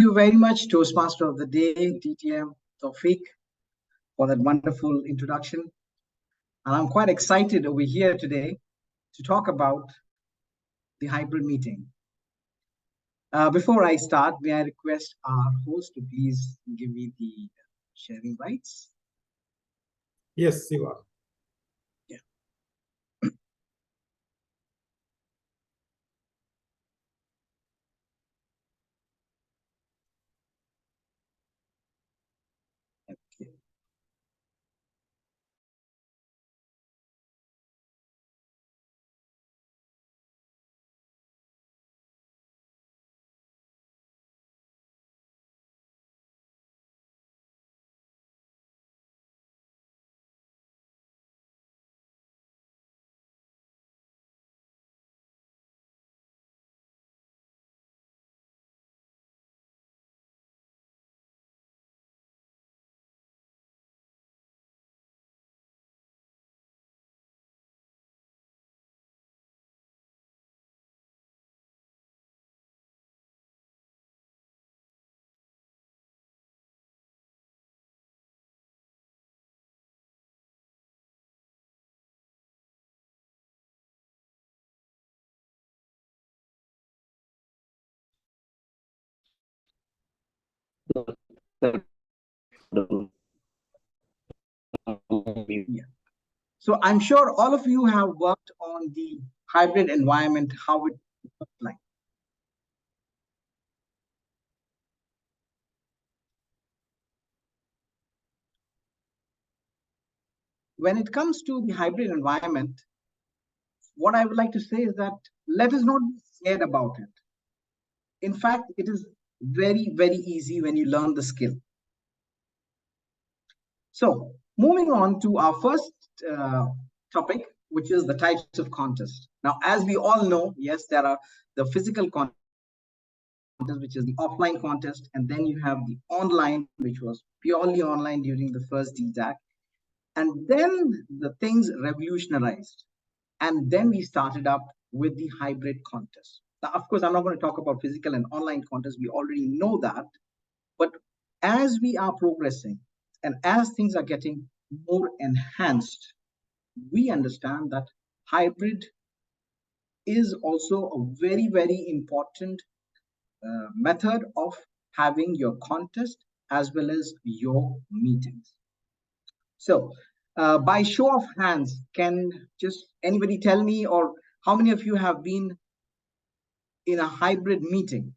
You very much, Toastmaster of the Day, DTM Tawfiq, for that wonderful introduction. And I'm quite excited over here today to talk about the hybrid meeting. Before I start, may I request our host to please give me the sharing rights? Yes, you are. Yeah. Okay. Yeah. So I'm sure all of you have worked on the hybrid environment, how it looks like. When it comes to the hybrid environment, what I would like to say is that let us not be scared about it. In fact, it is very, very easy when you learn the skill. So moving on to our first topic, which is the types of contest. Now, as we all know, yes, there are the physical contest, which is the offline contest, and then you have the online, which was purely online during the first DTAC. And then the things revolutionized. And then we started up with the hybrid contest. Now, of course, I'm not going to talk about physical and online contests. We already know that. But as we are progressing and as things are getting more enhanced, we understand that hybrid is also a very, very important method of having your contest as well as your meetings. So, by show of hands, can just anybody tell me, or how many of you have been in a hybrid meeting?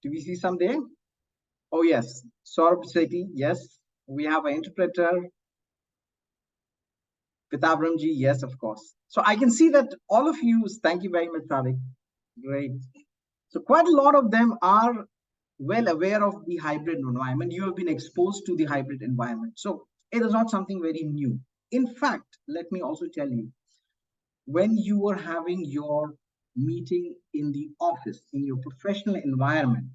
Do we see some there? Oh, yes. Saurabh Sethi, yes. We have an interpreter. Pitabramji, yes, of course. So I can see that all of you, thank you very much, Tariq. Great. So quite a lot of them are well aware of the hybrid environment. You have been exposed to the hybrid environment. So it is not something very new. In fact, let me also tell you, when you are having your meeting in the office, in your professional environment,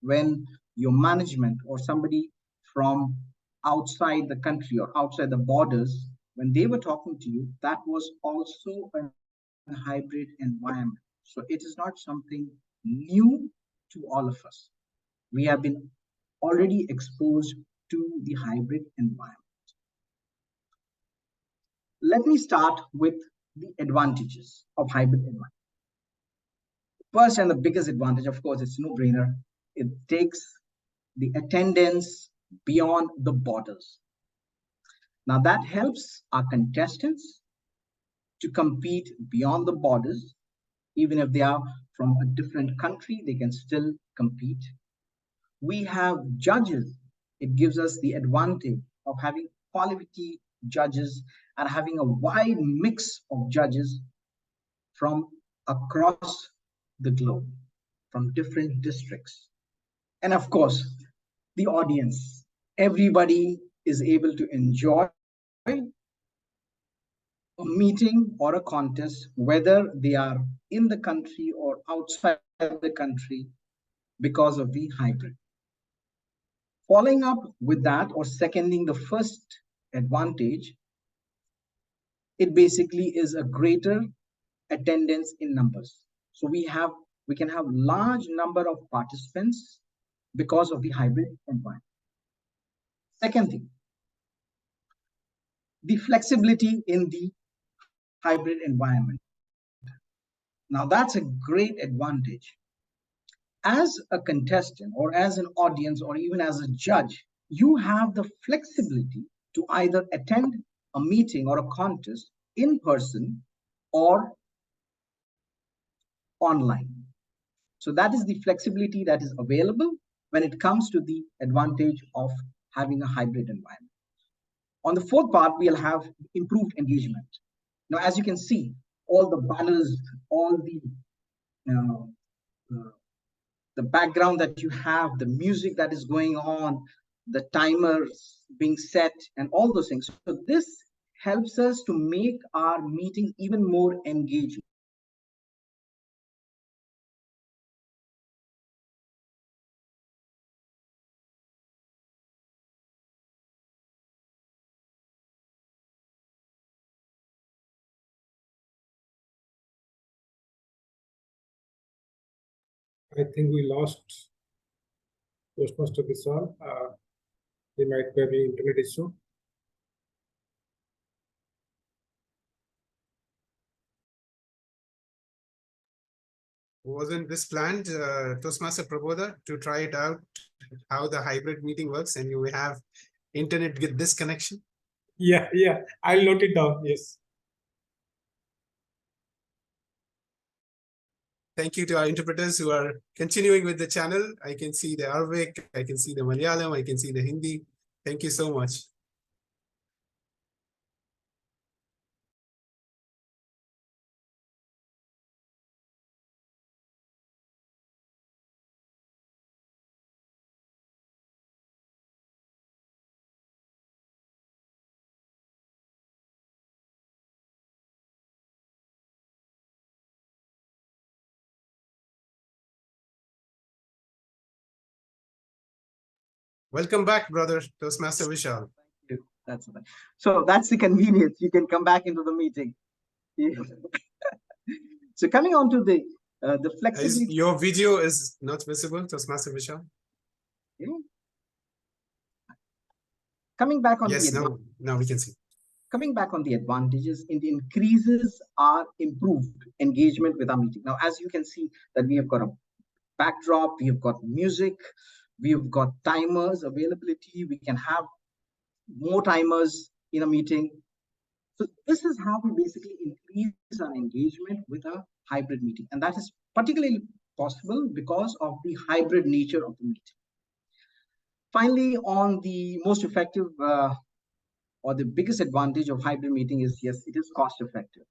when your management or somebody from outside the country or outside the borders, when they were talking to you, that was also a hybrid environment. So it is not something new to all of us. We have been already exposed to the hybrid environment. Let me start with the advantages of hybrid environment. First and the biggest advantage, of course, it's no brainer. It takes the attendance beyond the borders. Now that helps our contestants to compete beyond the borders. Even if they are from a different country, they can still compete. We have judges. It gives us the advantage of having quality judges and having a wide mix of judges from across the globe, from different districts. And of course, the audience. Everybody is able to enjoy a meeting or a contest, whether they are in the country or outside the country, because of the hybrid. Following up with that, or seconding the first advantage, it basically is a greater attendance in numbers. So we have we can have large number of participants because of the hybrid environment. Second thing, the flexibility in the hybrid environment. Now that's a great advantage. As a contestant or as an audience or even as a judge, you have the flexibility to either attend a meeting or a contest in person or online. So that is the flexibility that is available when it comes to the advantage of having a hybrid environment. On the fourth part, we'll have improved engagement. Now, as you can see, all the banners, all uh, the background that you have, the music that is going on, the timers being set, and all those things. So this helps us to make our meetings even more engaging. I think we lost Toastmaster Vishal. He might be having internet issue. Wasn't this planned, Toastmaster Prabodha, to try it out, how the hybrid meeting works, and you will have internet disconnection? Yeah, I'll note it down. Yes. Thank you to our interpreters who are continuing with the channel. I can see the Arabic, I can see the Malayalam, I can see the Hindi. Thank you so much. Welcome back, brother Toastmaster Vishal. Thank you. That's right. So that's the convenience. You can come back into the meeting. So coming on to the flexibility. Your video is not visible, Toastmaster Vishal? Yeah. Coming back on yes, now we can see. Coming back on the advantages, it increases our improved engagement with our meeting. Now, as you can see that we have got a backdrop, we have got music, we have got timers availability, we can have more timers in a meeting. So this is how we basically increase our engagement with a hybrid meeting. And that is particularly possible because of the hybrid nature of the meeting. Finally, on the most effective or the biggest advantage of hybrid meeting is, yes, it is cost effective.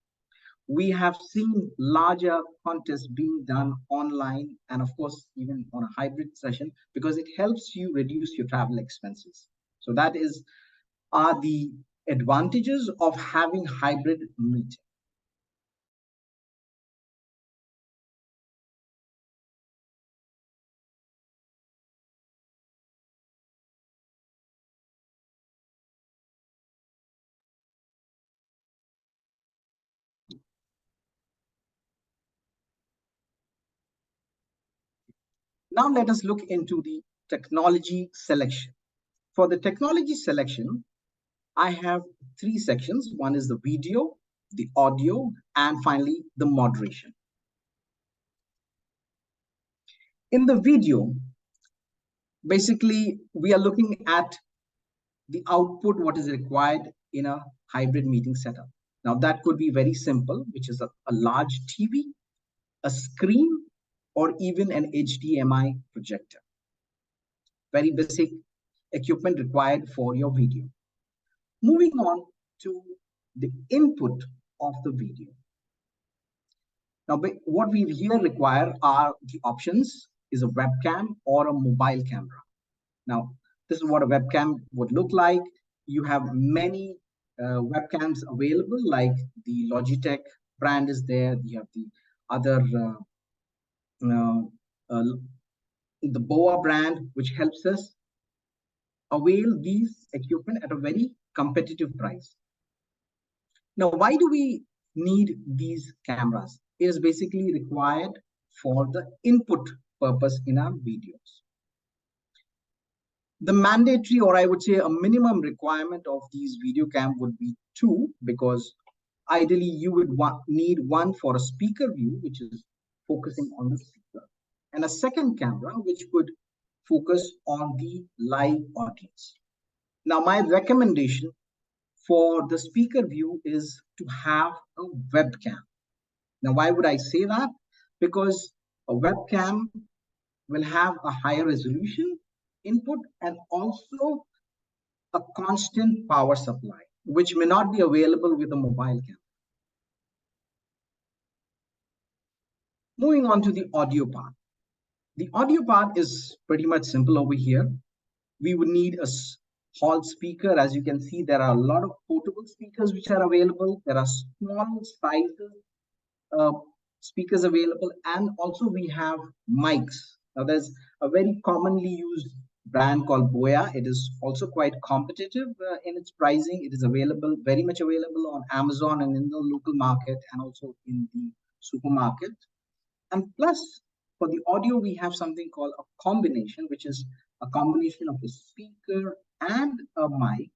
We have seen larger contests being done online and of course, even on a hybrid session, because it helps you reduce your travel expenses. So that are the advantages of having hybrid meeting. Now let us look into the technology selection. For the technology selection, I have three sections. One is the video, the audio, and finally the moderation. In the video, basically, we are looking at the output, what is required in a hybrid meeting setup. Now, that could be very simple, which is a large TV, a screen, or even an HDMI projector. Very basic equipment required for your video. Moving on to the input of the video. Now, what we here require are the options is a webcam or a mobile camera. Now, this is what a webcam would look like. You have many webcams available, like the Logitech brand is there. You have the other, the BOA brand, which helps us avail these equipment at a very competitive price. Now, why do we need these cameras? It is basically required for the input purpose in our videos. The mandatory, or I would say a minimum requirement of these video cam would be 2, because ideally you would need one for a speaker view, which is focusing on the speaker, and a second camera which could focus on the live audience. Now, my recommendation for the speaker view is to have a webcam. Now, why would I say that? Because a webcam will have a higher resolution input and also a constant power supply, which may not be available with a mobile camera. Moving on to the audio part. The audio part is pretty much simple over here. We would need a hall speaker. As you can see, there are a lot of portable speakers which are available. There are small sizes speakers available, and also we have mics. Now, there's a very commonly used brand called Boya. It is also quite competitive in its pricing. It is available, very much available on Amazon and in the local market, and also in the supermarket. And plus, for the audio, we have something called a combination, which is a combination of a speaker and a mic,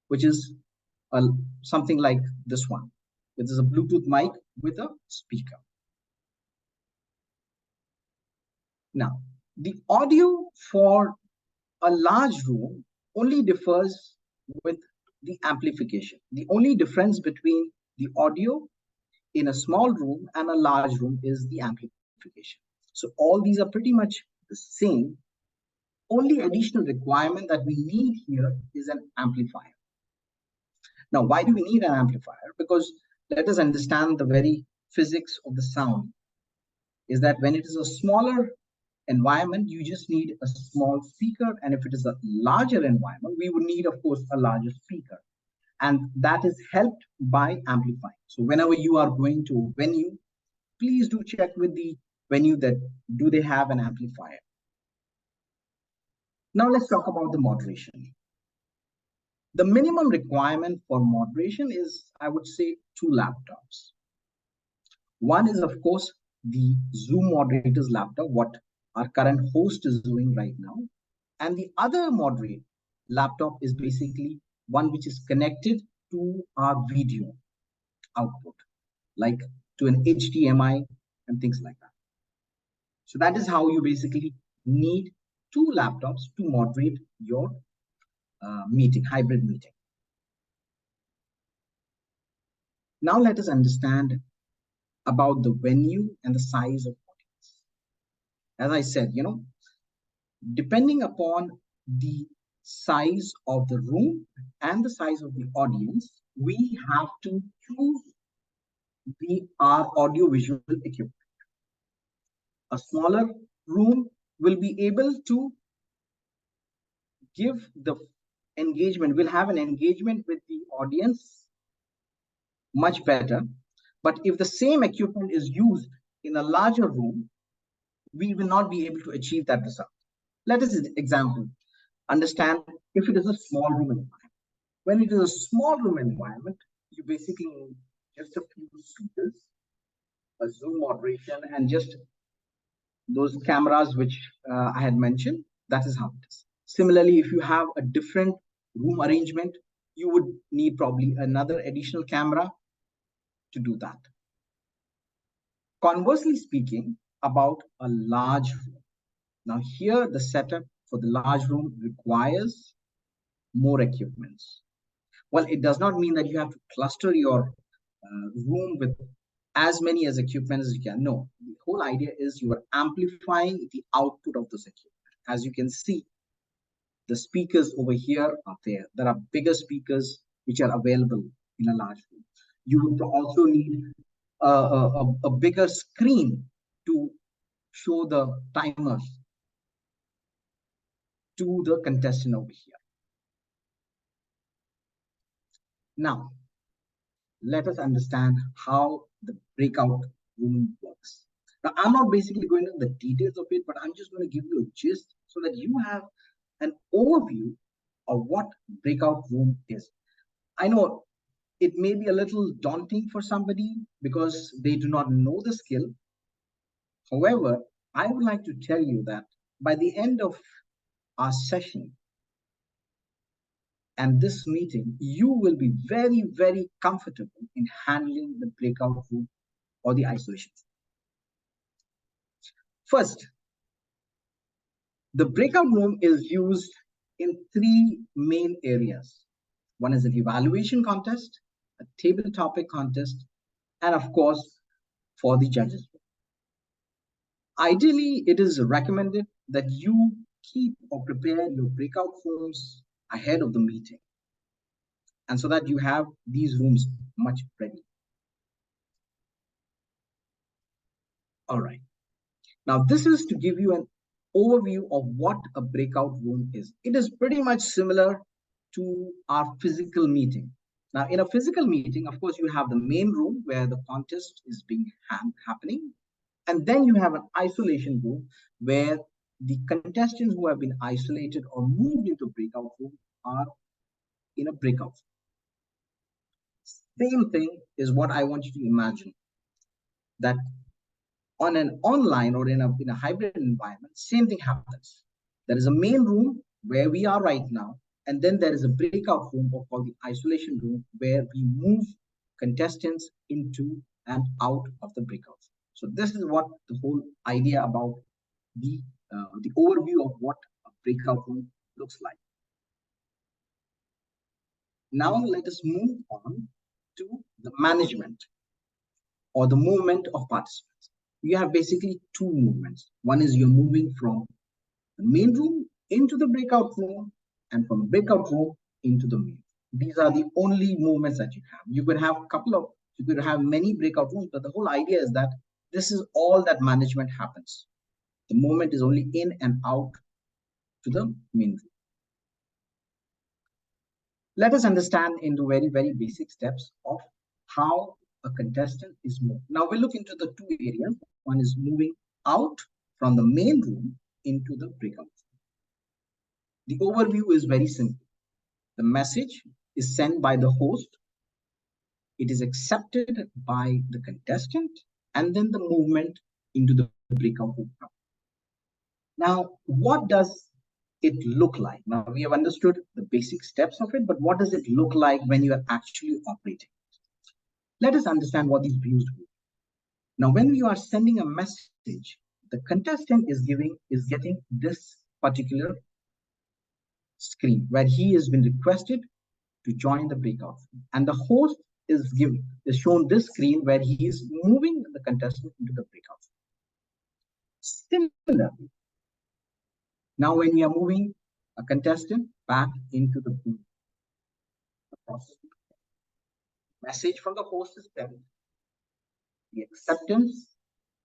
which is something like this one. This is a Bluetooth mic with a speaker. Now, the audio for a large room only differs with the amplification. The only difference between the audio in a small room and a large room is the amplification. So all these are pretty much the same. Only additional requirement that we need here is an amplifier. Now, why do we need an amplifier? Because let us understand the very physics of the sound. Is that when it is a smaller environment, you just need a small speaker. And if it is a larger environment, we would need, of course, a larger speaker. And that is helped by amplifying. So whenever you are going to a venue, please do check with the venue that do they have an amplifier. Now let's talk about the moderation. The minimum requirement for moderation is, I would say, 2 laptops. One is, of course, the Zoom moderator's laptop, what our current host is doing right now. And the other moderate laptop is basically one which is connected to our video output, like to an HDMI and things like that. So that is how you basically need 2 laptops to moderate your meeting, hybrid meeting. Now let us understand about the venue and the size of audience. As I said, depending upon the size of the room and the size of the audience, we have to choose our audio-visual equipment. A smaller room will be able to give the engagement, will have an engagement with the audience much better. But if the same equipment is used in a larger room, we will not be able to achieve that result. Let us understand if it is a small room environment. When it is a small room environment, you basically need just a few speakers, a Zoom moderation, and just those cameras which I had mentioned. That is how it is. Similarly, if you have a different room arrangement, you would need probably another additional camera to do that. Conversely speaking, about a large room. Now here, the setup for the large room requires more equipments. Well, it does not mean that you have to cluster your room with as many equipment as you can. No, the whole idea is you are amplifying the output of this equipment. As you can see, the speakers over here are there. There are bigger speakers which are available in a large room. You would also need a bigger screen to show the timers to the contestant over here. Now, let us understand how the breakout room works. Now, I'm not basically going into the details of it, but I'm just going to give you a gist so that you have an overview of what breakout room is. I know it may be a little daunting for somebody because they do not know the skill, However, I would like to tell you that by the end of our session and this meeting, you will be very, very comfortable in handling the breakout room or the isolation. First, the breakout room is used in three main areas. One is an evaluation contest, a table topic contest, and of course, for the judges. Ideally, it is recommended that you keep or prepare your breakout rooms ahead of the meeting, and so that you have these rooms much ready. All right. Now, this is to give you an overview of what a breakout room is. It is pretty much similar to our physical meeting. Now, in a physical meeting, of course, you have the main room where the contest is being happening. And then you have an isolation room where the contestants who have been isolated or moved into breakout room are in a breakout. Same thing is what I want you to imagine, that on an online or in a hybrid environment, same thing happens. There is a main room where we are right now, and then there is a breakout room called the isolation room where we move contestants into and out of the breakout. So this is what the whole idea about the overview of what a breakout room looks like. Now let us move on to the management or the movement of participants. You have basically two movements. One is you're moving from the main room into the breakout room, and from the breakout room into the main. These are the only movements that you have. You could have many breakout rooms, but the whole idea is that this is all that management happens. The movement is only in and out to the main room. Let us understand into very, very basic steps of how a contestant is moved. Now we'll look into the two areas. One is moving out from the main room into the breakout room. The overview is very simple. The message is sent by the host. It is accepted by the contestant, and then the movement into the breakout room. Now, what does it look like? Now, we have understood the basic steps of it, but what does it look like when you are actually operating? Let us understand what these views do. Now, when you are sending a message, the contestant is getting this particular screen where he has been requested to join the breakout, and the host is shown this screen where he is moving the contestant into the breakout. Similarly, now when you are moving a contestant back into the room, the process, message from the host is sent, the acceptance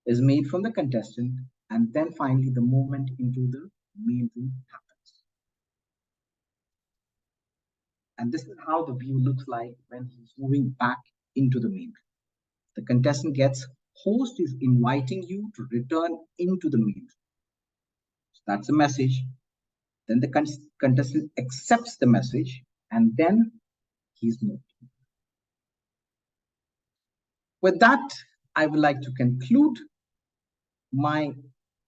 is made from the contestant, and then finally the movement into the main room happens. And this is how the view looks like when he's moving back into the main room. The contestant gets, host is inviting you to return into the main room. So that's the message. Then the contestant accepts the message, and then he's moved. With that, I would like to conclude my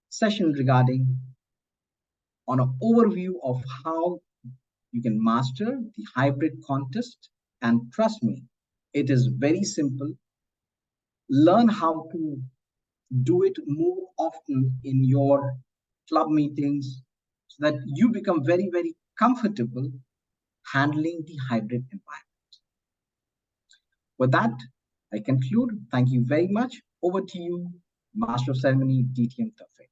session regarding on an overview of how you can master the hybrid contest. And trust me, it is very simple. Learn how to do it more often in your club meetings so that you become very, very comfortable handling the hybrid environment. With that, I conclude. Thank you very much. Over to you, Master of Ceremony, DTM Tawfiq.